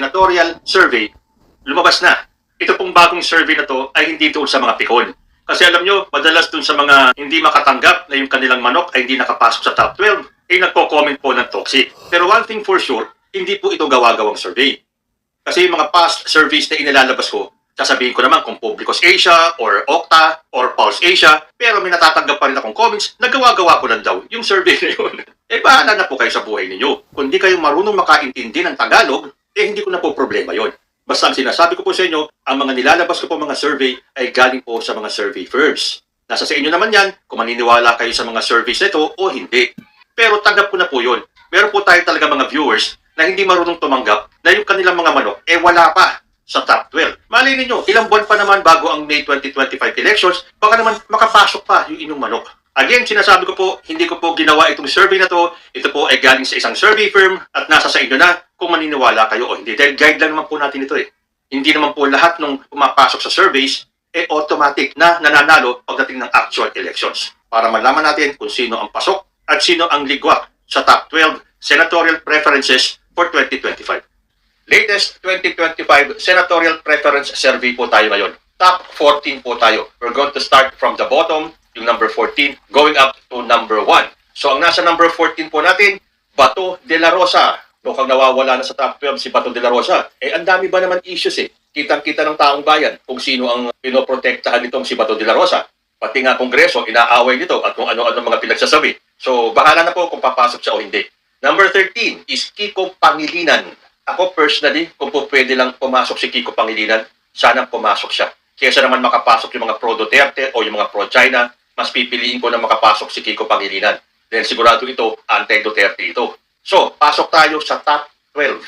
senatorial survey, lumabas na. Ito pong bagong survey na to ay hindi doon sa mga pikon. Kasi alam nyo, madalas doon sa mga hindi makatanggap na yung kanilang manok ay hindi nakapasok sa top 12, ay nagko-comment po ng toxic. Pero one thing for sure, hindi po ito gawa-gawang survey. Kasi yung mga past surveys na inilalabas ko, sasabihin ko naman kung Publicos Asia or Okta or Pulse Asia, pero may natatanggap pa rin akong comments, nagawa-gawa ko lang daw yung survey na yun. Bahala na po kayo sa buhay ninyo. Kung di kayo marunong makaintindi ng Tagalog, hindi ko na po problema yon. Basta ang sinasabi ko po sa inyo, ang mga nilalabas ko po mga survey ay galing po sa mga survey firms. Nasa sa inyo naman yan kung maniniwala kayo sa mga surveys nito o hindi. Pero tanggap ko na po yun. Meron po tayo talaga mga viewers na hindi marunong tumanggap na yung kanilang mga manok wala pa sa top 12. Malay ninyo, ilang buwan pa naman bago ang May 2025 elections, baka naman makapasok pa yung inyong manok. Again, sinasabi ko po, hindi ko po ginawa itong survey na to. Ito po ay galing sa isang survey firm at nasa sa inyo na kung maniniwala kayo o hindi. Dahil guide lang naman po natin ito eh. Hindi naman po lahat nung pumapasok sa surveys automatic na nananalo pagdating ng actual elections. Para malaman natin kung sino ang pasok at sino ang ligwak sa top 12 senatorial preferences for 2025. Latest 2025 senatorial preference survey po tayo ngayon. Top 14 po tayo. We're going to start from the bottom, yung number 14, going up to number 1. So ang nasa number 14 po natin, Bato de la Rosa. Mukhang nawawala na sa top 12 si Bato de la Rosa. Ang dami ba naman issues eh. Kitang-kita ng taong bayan kung sino ang pinoprotektahan nitong si Bato de la Rosa. Pati nga Kongreso, inaaway nito at kung ano-ano mga pinagsasabi. So bahala na po kung papasok siya o hindi. Number 13 is Kiko Pangilinan. Ako personally, kung po pwede lang pumasok si Kiko Pangilinan, sana pumasok siya. Kaysa naman makapasok yung mga pro-Duterte o yung mga pro-China, mas pipiliin ko na makapasok si Kiko Pangilinan. Dahil sigurado ito, anti-Duterte ito. So, pasok tayo sa top 12.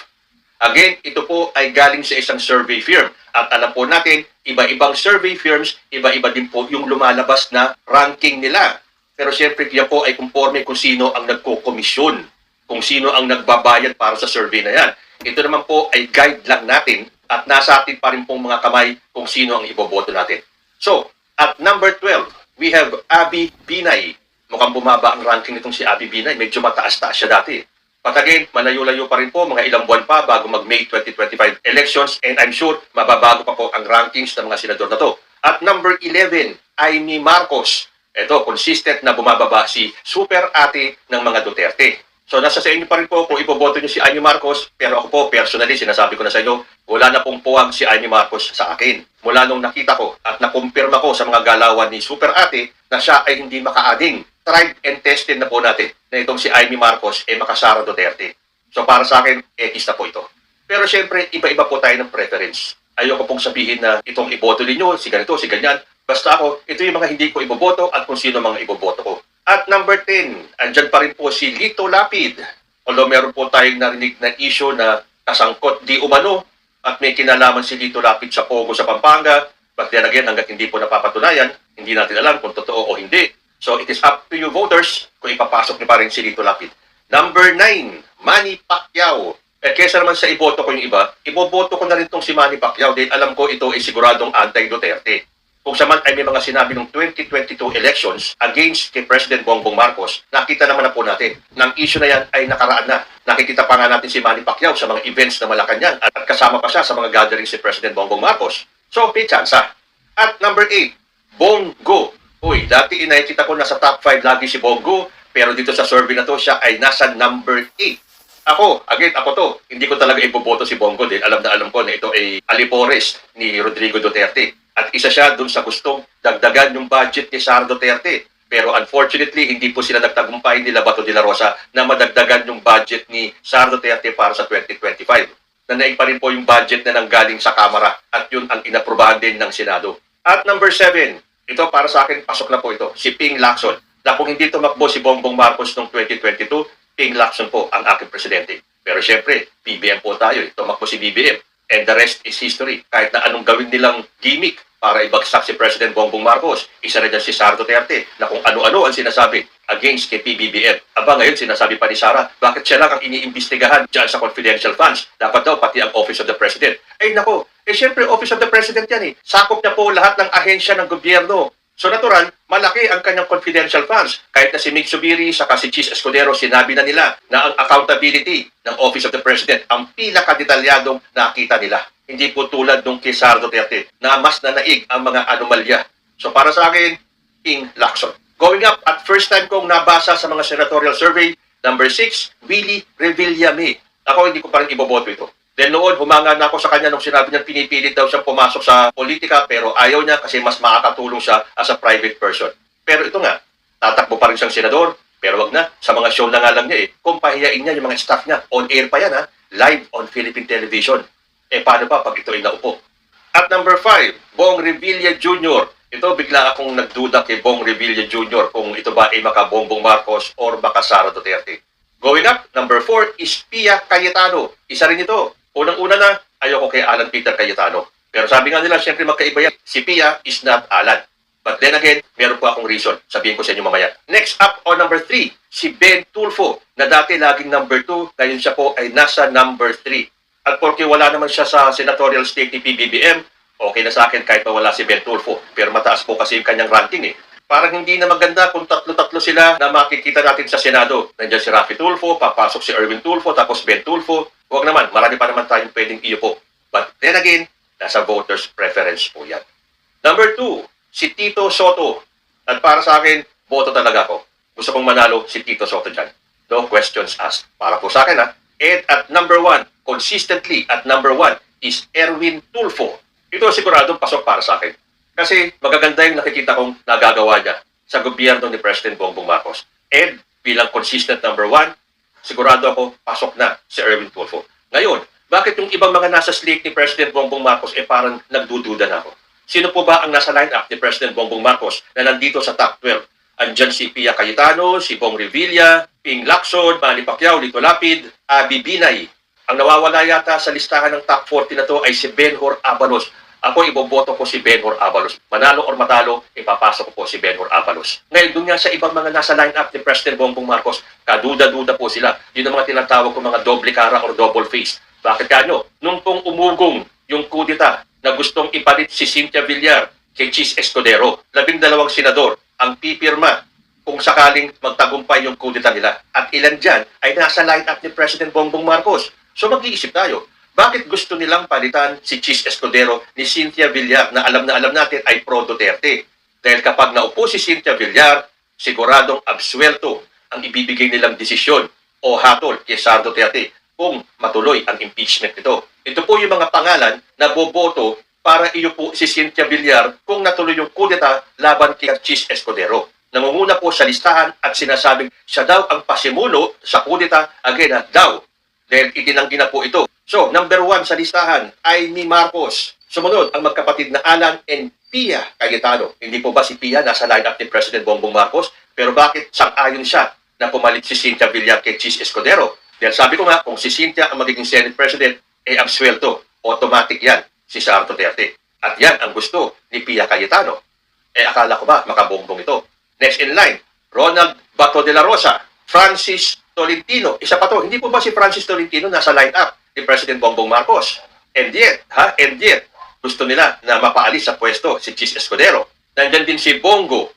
Again, ito po ay galing sa isang survey firm. At alam po natin, iba-ibang survey firms, iba-iba din po yung lumalabas na ranking nila. Pero siyempre, yan po ay conforme kung sino ang nagko-komisyon, kung sino ang nagbabayad para sa survey na yan. Ito naman po ay guide lang natin at nasa atin pa rin pong mga kamay kung sino ang iboboto natin. So, at number 12, we have Abby Binay. Mukhang bumaba ang ranking nitong si Abby Binay. Medyo mataas-taas siya dati. But again, malayo-layo pa rin po, mga ilang buwan pa bago mag-May 2025 elections and I'm sure mababago pa po ang rankings ng mga senador na to. At number 11, Amy Marcos. Ito, consistent na bumababa si super ate ng mga Duterte. So nasa sa inyo pa rin po kung ipoboto nyo si Amy Marcos, pero ako po personally, sinasabi ko na sa inyo, wala na pong puwag si Amy Marcos sa akin. Mula nung nakita ko at nakumpirma ko sa mga galawan ni super ate na siya ay hindi makaading. Tried and tested na po natin na itong si Amy Marcos makasara Duterte. So para sa akin, X na po ito. Pero syempre, iba-iba po tayo ng preference. Ayoko pong sabihin na itong iboto ninyo, si ganito, si ganyan. Basta ako, ito yung mga hindi ko iboboto at kung sino mga iboboto ko. At number 10, andyan pa rin po si Lito Lapid. Although meron po tayong narinig na issue na kasangkot di umano at may kinalaman si Lito Lapid sa Pogo sa Pampanga. But then again, hanggat hindi po napapatunayan, hindi natin alam kung totoo o hindi. So it is up to you voters kung ipapasok niyo pa rin si Lito Lapid. Number 9, Manny Pacquiao. Kesa naman sa iboto ko yung iba, iboboto ko na rin itong si Manny Pacquiao dahil alam ko ito ay siguradong anti-Duterte. Kung saman ay may mga sinabi ng 2022 elections against kay President Bongbong Marcos, nakita naman na po natin ng issue na yan ay nakaraan na. Nakikita pa nga natin si Manny Pacquiao sa mga events na Malacanang at kasama pa siya sa mga gatherings si President Bongbong Marcos. So, may chance. At number 8, Bongo. Uy, dati nakikita ko nasa top 5 lagi si Bongo, pero dito sa survey na to siya ay nasa number 8. Ako, again, ako to, hindi ko talaga iboboto si Bongo dahil alam na alam ko na ito ay alipores ni Rodrigo Duterte. At isa siya dun sa gustong dagdagan yung budget ni Sara Duterte. Pero unfortunately, hindi po sila nagtagumpay nila Bato de la Rosa na madagdagan yung budget ni Sara Duterte para sa 2025. Nanaig pa rin po yung budget na nanggaling sa Kamara at yun ang inaprubahan din ng Senado. At number 7, ito para sa akin, pasok na po ito, si Ping Lacson. Na kung hindi tumakbo si Bongbong Marcos noong 2022, Ping Lacson po ang aking presidente. Pero syempre, BBM po tayo, tumakbo si BBM. And the rest is history. Kahit na anong gawin nilang gimmick para ibagsak si President Bongbong Marcos, isa na dyan si Sara Duterte na kung ano-ano ang sinasabi against kay PBBM. Aba ngayon, sinasabi pa ni Sara, bakit siya lang ang iniimbestigahan dyan sa confidential funds? Dapat daw pati ang Office of the President. Ay nako, syempre Office of the President yan eh. Sakop niya po lahat ng ahensya ng gobyerno. So natural, malaki ang kanyang confidential funds. Kahit na si Mig Zubiri saka si Chis Escudero, sinabi na nila na ang accountability ng Office of the President ang pinakadetalyadong nakita nila. Hindi po tulad nung kay Sara Duterte na mas nanaig ang mga anomalya. So para sa akin, Ping Lacson. Going up, at first time kong nabasa sa mga senatorial survey, number 6, Willie Revillame. Ako hindi ko pa rin iboboto ito. Then noon, humanga na ako sa kanya nung sinabi niya pinipilit daw siyang pumasok sa politika pero ayaw niya kasi mas makakatulong siya as a private person. Pero ito nga, tatakbo pa rin siyang senador, pero wag na. Sa mga show na nga lang niya kung pahiyain niya yung mga staff niya, on air pa yan live on Philippine television. Paano pa pag ito ay naupo? At number 5, Bong Revilla Jr. Ito, bigla akong nagduda kay Bong Revilla Jr. kung ito ba ay maka Bongbong Marcos or maka Sara Duterte. Going up, number 4 is Pia Cayetano. Isa rin ito. Unang-una na, ayoko kay Alan Peter Cayetano. Pero sabi nga nila, siyempre magkaiba yan. Si Pia is not Alan. But then again, meron po akong reason. Sabihin ko sa inyo mamaya. Next up on number 3, si Ben Tulfo, na dati laging number 2, ngayon siya po ay nasa number 3. At porque wala naman siya sa senatorial state ni PBBM, okay na sa akin kahit wala si Ben Tulfo. Pero mataas po kasi yung kanyang ranking Parang hindi na maganda kung tatlo-tatlo sila na makikita natin sa Senado. Nandiyan si Raffy Tulfo, papasok si Erwin Tulfo, tapos Ben Tulfo. Huwag naman, marami pa naman tayong pwedeng iupo. But then again, nasa voters' preference po yan. Number 2, si Tito Soto. At para sa akin, boto talaga ako. Gusto kong manalo si Tito Soto dyan. No questions asked. Para po sa akin And at number 1, consistently at number 1 is Erwin Tulfo. Ito siguradong pasok para sa akin. Kasi magaganda yung nakikita kong nagagawa niya sa gobyerno ni President Bongbong Marcos. And bilang consistent number 1, sigurado ako pasok na si Erwin Tulfo. Ngayon, bakit yung ibang mga nasa slate ni President Bongbong Marcos parang nagdududa na ako? Sino po ba ang nasa line-up ni President Bongbong Marcos na nandito sa top 12? Andyan si Pia Cayetano, si Bong Revilla, Ping Lacson, Manny Pacquiao, Lito Lapid, Abby Binay. Ang nawawala yata sa listahan ng top 40 na to ay si Benhur Abalos. Ako, iboboto ko si Benhur Abalos. Manalo or matalo, ipapasok ko po si Benhur Abalos. Ngayon, doon nga sa ibang mga nasa line-up ni President Bongbong Marcos, kaduda-duda po sila. Yun ang mga tinatawag ko mga doble cara or double face. Bakit kanyo? Nung pong umugong yung kudita na gustong ipalit si Cynthia Villar kay Chis Escudero, 12 senador ang pipirma kung sakaling magtagumpay yung kudita nila. At ilan dyan ay nasa line-up ni President Bongbong Marcos. So mag-iisip tayo. Bakit gusto nilang palitan si Chis Escudero ni Cynthia Villar na alam natin ay pro-Duterte? Dahil kapag naupo si Cynthia Villar, siguradong absuelto ang ibibigay nilang desisyon o hatol kay Sara Duterte kung matuloy ang impeachment nito. Ito po yung mga pangalan na boboto para iupo si Cynthia Villar kung natuloy yung kudeta laban kay Chis Escudero. Nangunguna po sa listahan at sinasabing siya daw ang pasimuno sa kudeta again daw. Dahil itinanggi na po ito. So, number 1 sa listahan ay ni Marcos. Sumunod ang magkapatid na Alan and Pia Cayetano. Hindi po ba si Pia nasa line-up ni President Bongbong Marcos? Pero bakit sang-ayon siya na pumalit si Cynthia Villar kay Chis Escudero? Dahil sabi ko nga, kung si Cynthia ang magiging Senate President, absuelto. Automatic yan si Sara Duterte. At yan ang gusto ni Pia Cayetano. Akala ko ba makabongbong ito? Next in line, Ronald Bato de la Rosa, Francis Tolentino. Isa pa to, hindi po ba si Francis Tolentino nasa line-up ni President Bongbong Marcos? And yet, gusto nila na mapaalis sa pwesto si Chis Escudero. Nandyan din si Bongo,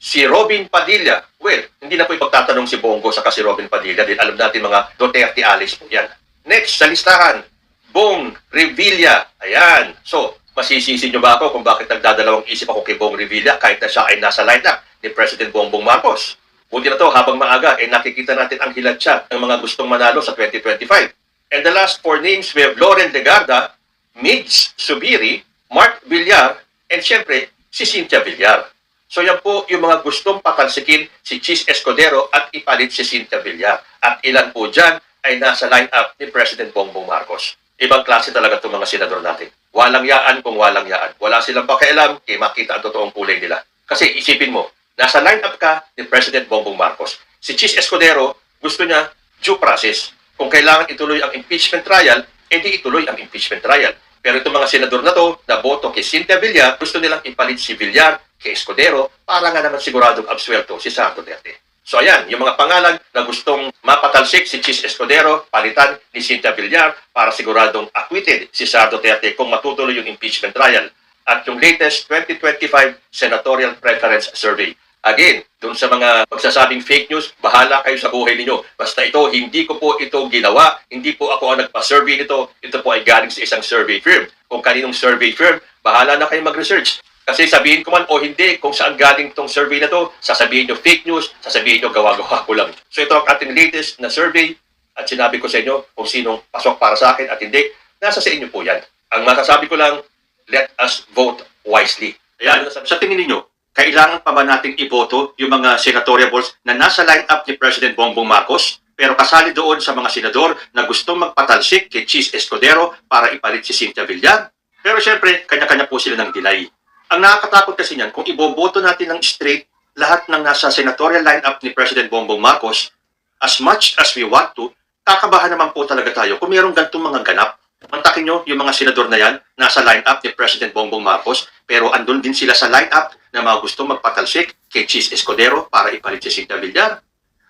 si Robin Padilla. Well, hindi na po ipagtatanong si Bongo saka si Robin Padilla. Din alam natin mga Duterte allies po yan. Next sa listahan, Bong Revilla. Ayan. So, masisisi nyo ba ako kung bakit nagdadalawang isip ako kay Bong Revilla kahit na siya ay nasa line-up ni President Bongbong Marcos? Buti na to, habang maaga, nakikita natin ang hilatsya ng mga gustong manalo sa 2025. And the last 4 names, we have Loren Legarda, Migs Zubiri, Mark Villar, and syempre, si Cynthia Villar. So yan po yung mga gustong patalsikin si Chis Escudero at ipalit si Cynthia Villar. At ilan po dyan ay nasa line-up ni President Bongbong Marcos. Ibang klase talaga itong mga senador natin. Walang yaan kung walang yaan. Wala silang pakialam kaya makita ang totoong kulay nila. Kasi isipin mo, nasa line-up ka ni President Bongbong Marcos. Si Chis Escudero, gusto niya due process. Kung kailangan ituloy ang impeachment trial, edi ituloy ang impeachment trial. Pero itong mga senador na to, na boto kay Cynthia Villar, gusto nilang ipalit si Villar kay Escudero para nga naman siguradong absuelto si Sara Duterte. So ayan, yung mga pangalan na gustong mapatalsik si Chis Escudero, palitan ni Cynthia Villar para siguradong acquitted si Sara Duterte kung matutuloy yung impeachment trial. at yung latest 2025 Senatorial Preference Survey. Again, dun sa mga magsasabing fake news, bahala kayo sa buhay ninyo. Basta ito, hindi ko po ito ginawa, hindi po ako ang nagpa-survey nito, ito po ay galing sa isang survey firm. Kung kaninong survey firm, bahala na kayo mag-research. Kasi sabihin ko man o hindi kung saan galing itong survey na to, sasabihin nyo fake news, sasabihin nyo gawa-gawa ko lang. So ito ang ating latest na survey at sinabi ko sa inyo kung sinong pasok para sa akin at hindi, nasa sa inyo po yan. Ang masasabi ko lang, let us vote wisely. Ayan, sa tingin ninyo, kailangan pa ba nating iboto yung mga senatorial balls na nasa line-up ni President Bongbong Marcos pero kasali doon sa mga senador na gustong magpatalsik kay Chis Escudero para ipalit si Cynthia Villar? Pero syempre, kanya-kanya po sila ng delay. Ang nakakatakot kasi niyan, kung iboboto natin ng straight lahat ng nasa senatorial line-up ni President Bongbong Marcos, as much as we want to, kakabahan naman po talaga tayo kung mayroong ganitong mga ganap. Mantakin nyo yung mga senador na yan, nasa line-up ni President Bongbong Marcos, pero andun din sila sa line-up na mga gustong magpatalsik kay Chis Escudero para ipalit si Cynthia Villar.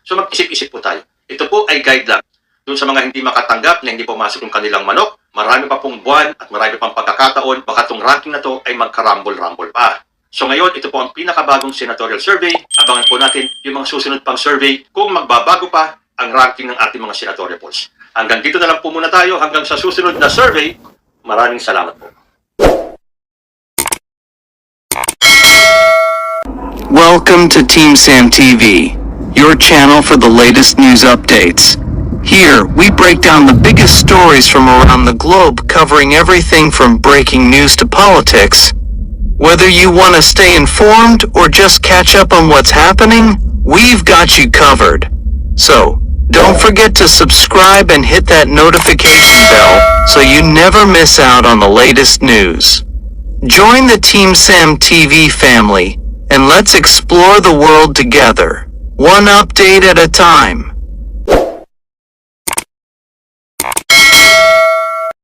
So mag-isip-isip po tayo. Ito po ay guide lang. Doon sa mga hindi makatanggap na hindi pumasok yung kanilang manok, marami pa pong buwan at marami pang pagkakataon, baka itong ranking na to ay magkarambol-rambol pa. So ngayon, ito po ang pinakabagong senatorial survey. Abangan po natin yung mga susunod pang survey kung magbabago pa ang ranking ng ating mga senatorial polls. Hanggang dito na lang po muna tayo. Hanggang sa susunod na survey, maraming salamat po. Welcome to Team Sam TV, your channel for the latest news updates. Here, we break down the biggest stories from around the globe, covering everything from breaking news to politics. Whether you want to stay informed or just catch up on what's happening, we've got you covered. So, don't forget to subscribe and hit that notification bell so you never miss out on the latest news. Join the Team Sam TV family and let's explore the world together, one update at a time.